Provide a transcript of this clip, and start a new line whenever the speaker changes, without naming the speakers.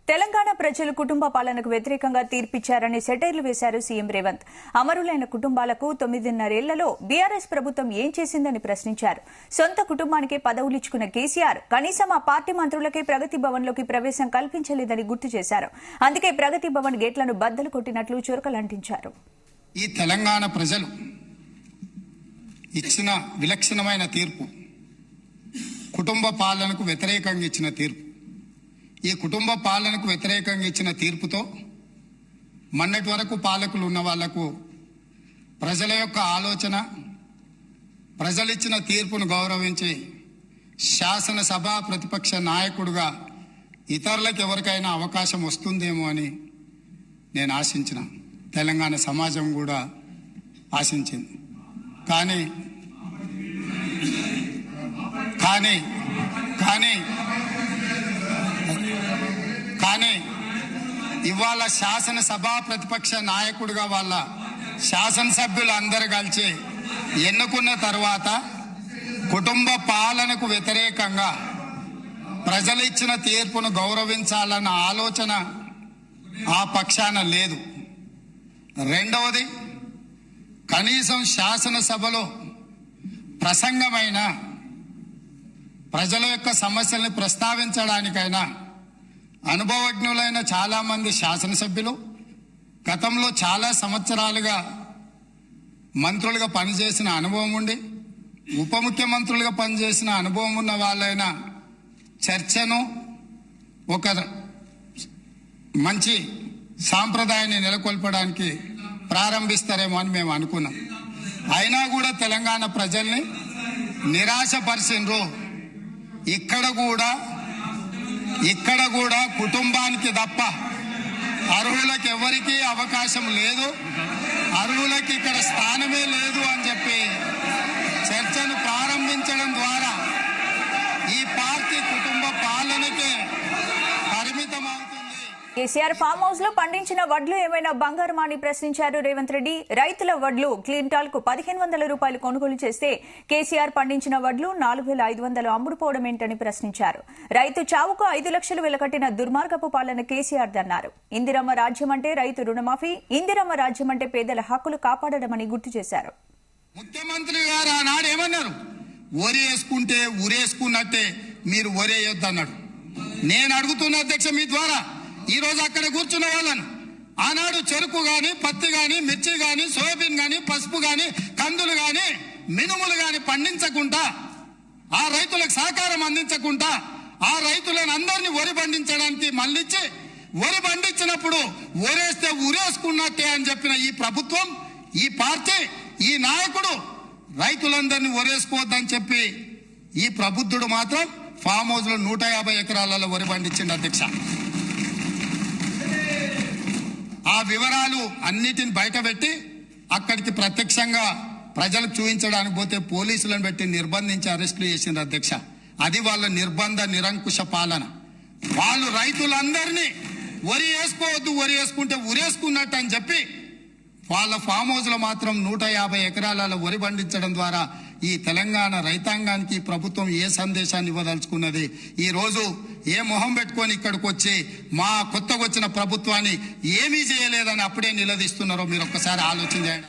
తెలంగాణ ప్రజలు కుటుంబ పాలనకు వ్యతిరేకంగా తీర్పిచ్చారని సెటైర్లు వేశారు సీఎం రేవంత్. అమరులైన కుటుంబాలకు 9.5 ఏళ్లలో బీఆర్ఎస్ ప్రభుత్వం ఏం చేసిందని ప్రశ్నించారు. సొంత కుటుంబానికే పదవులిచ్చుకున్న కేసీఆర్ కనీసం ఆ పార్టీ మంత్రులకే ప్రగతి భవన్లోకి ప్రవేశం కల్పించలేదని గుర్తు చేశారు. అందుకే ప్రగతి భవన్ గేట్లను బద్దలు కొట్టినట్లు చురకలంటించారు.
ఈ తెలంగాణ ప్రజలు ఇచ్చిన విలక్షణమైన తీర్పు కుటుంబ పాలనకు వ్యతిరేకంగా ఇచ్చిన తీర్పు. ఈ కుటుంబ పాలనకు వ్యతిరేకంగా ఇచ్చిన తీర్పుతో మొన్నటి వరకు పాలకులు ఉన్న వాళ్లకు ప్రజల యొక్క ఆలోచన, ప్రజలిచ్చిన తీర్పును గౌరవించి శాసనసభ ప్రతిపక్ష నాయకుడిగా ఇతరులకు ఎవరికైనా అవకాశం వస్తుందేమో అని నేను ఆశించిన, తెలంగాణ సమాజం కూడా ఆశించింది. కానీ కానీ కానీ కానీ ఇవాళ శాసనసభ ప్రతిపక్ష నాయకుడిగా వాళ్ళ శాసనసభ్యులు అందరూ కలిసి ఎన్నుకున్న తర్వాత కుటుంబ పాలనకు వ్యతిరేకంగా ప్రజలు ఇచ్చిన తీర్పును గౌరవించాలన్న ఆలోచన ఆ పక్షాన లేదు. రెండవది, కనీసం శాసనసభలో ప్రసంగమైన ప్రజల యొక్క సమస్యల్ని ప్రస్తావించడానికైనా అనుభవజ్ఞులైన చాలా మంది శాసనసభ్యులు, గతంలో చాలా సంవత్సరాలుగా మంత్రులుగా పనిచేసిన అనుభవం ఉండి ఉప ముఖ్యమంత్రులుగా పనిచేసిన అనుభవం ఉన్న వాళ్ళైన చర్చను ఒక మంచి సాంప్రదాయాన్ని నెలకొల్పడానికి ప్రారంభిస్తారేమో అని మేము అనుకున్నాం. అయినా కూడా తెలంగాణ ప్రజల్ని నిరాశపరిచిండ్రు. ఇక్కడ కూడా కుటుంబానికి తప్ప అర్హులకు ఎవరికీ అవకాశం లేదు, అర్హులకి ఇక్కడ స్థానమే లేదు అని చెప్పి చర్చను ప్రారంభించడం ద్వారా ఈ పార్టీ కుటుంబ పాలనకే పరిమితమవుతుంది.
కేసీఆర్ ఫామ్ హౌస్ లో పండించిన వడ్లు ఏమైనా బంగారమా అని ప్రశ్నించారు రేవంత్ రెడ్డి. రైతుల వడ్లు క్వింటాల్ కు 1500 రూపాయలు కొనుగోలు చేస్తే కేసీఆర్ పండించిన వడ్లు 4500 అమ్ముడుపోవడం ఏంటని ప్రశ్నించారు. రైతు చావుకు 5 లక్షలు వెలకట్టిన దుర్మార్గపు పాలన కేసీఆర్ దన్నారు. ఇందిరమ్మ రాజ్యం అంటే రైతు రుణమాఫీ, ఇందిరమ్మ రాజ్యం అంటే పేదల హక్కులు కాపాడడమని గుర్తు చేశారు.
ముఖ్యమంత్రి గారు ఆనాడు ఏమన్నారు? వరి వేసుకుంటే ఉరేసుకున్నట్టే మీరు వరేయొద్దన్నాడు. నేను అడుగుతున్న అధ్యక్ష మీ ద్వారా ఈ రోజు అక్కడ కూర్చున్న వాళ్ళను, ఆనాడు చెరుకు గాని, పత్తి గాని, మిర్చి గాని, సోయాబీన్ గాని, పసుపు గాని, కందులు గాని, మినుములు గాని పండించకుండా, ఆ రైతులకు సహకారం అందించకుండా, ఆ రైతులను అందరినీ వరి పండించడానికి మళ్ళించి వరి పండించినప్పుడు వరేస్తే ఉరేసుకున్నట్టే అని చెప్పిన ఈ ప్రభుత్వం, ఈ పార్టీ, ఈ నాయకుడు రైతులందరినీ వరేసుకోవద్దని చెప్పి ఈ ప్రబుద్ధుడు మాత్రం ఫామ్ హౌస్ లో 150 ఎకరాలలో వరి పండించింది అధ్యక్ష. ఆ వివరాలు అన్నిటిని బయటపెట్టి అక్కడికి ప్రత్యక్షంగా ప్రజలకు చూపించడానికి పోతే పోలీసులను పెట్టి నిర్బంధించి అరెస్టులు చేసింది అధ్యక్ష. అది వాళ్ళ నిర్బంధ నిరంకుశ పాలన. వాళ్ళు రైతులందరినీ వరి వేసుకోవద్దు, వరి వేసుకుంటే ఉరేసుకున్నట్టు అని చెప్పి వాళ్ళ ఫామ్ హౌస్ లో మాత్రం 150 ఎకరాలలో వరి పండించడం ద్వారా ఈ తెలంగాణ రైతాంగానికి ప్రభుత్వం ఏ సందేశాన్ని ఇవ్వదలుచుకున్నది? ఈ రోజు ఏ మొహం పెట్టుకొని ఇక్కడికి వచ్చి మా కొత్తగా వచ్చిన ప్రభుత్వాన్ని ఏమీ చేయలేదని అప్పుడే నిలదీస్తున్నారో మీరు ఒక్కసారి ఆలోచన చేయండి.